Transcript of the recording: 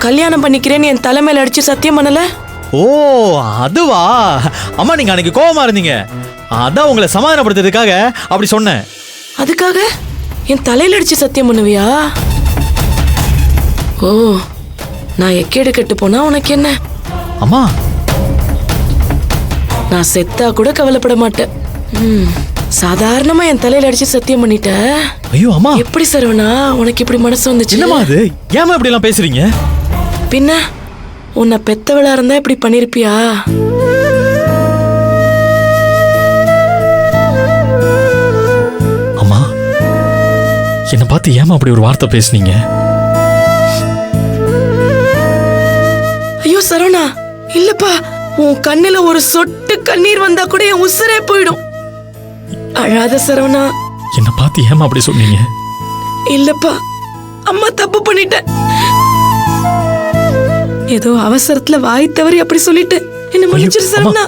கல்யாணம் பண்ணிக்கிறேன்னு என் தலைமையில அடிச்சு சத்தியம் பண்ணல? ஓ அதுவா? அம்மா நீங்க அன்னைக்கு கோவமா இருந்தீங்க, அதான் உங்களை சமாதானப்படுத்துறதுக்காக அப்படி சொன்னேன். அதுக்காக என் தலையில அடிச்சு சத்தியம் பண்ணுவியா? ஓ, நான் எக்கேடு கெட்டு போனா உனக்கு என்ன? அம்மா நான் செத்தா கூட கவலைப்பட மாட்டேன். சாதாரணமா என் தலையில அடிச்சு சத்தியம் பண்ணிட்ட. ஐயோ அம்மா, எப்படி சரவணா உனக்கு இப்படி மனசு வந்துச்சு? என்னம்மா அது? ஏமா இப்படி எல்லாம் பேசுறீங்க? பின்ன உன்னை பெத்தவளா இருந்தா இப்படி பண்ணிருப்பியா? அம்மா என்ன பார்த்து ஏமா அப்படி ஒரு வார்த்தை பேசுனீங்க? ஐயோ சரவணா, இல்லப்பா, உன் கண்ணுல ஒரு சொட்டு கண்ணீர் வந்தா கூட என் உசுரே போயிடும். அழாத சரவணா. என்ன பார்த்து ஏமா அப்படி சொன்னீங்க? இல்லப்பா, அம்மா தப்பு பண்ணிட்டேன். ஏதோ அவசரத்துல வாய் தவறி அப்படி சொல்லிட்டு என்ன மன்னிச்சிரு சரவணா.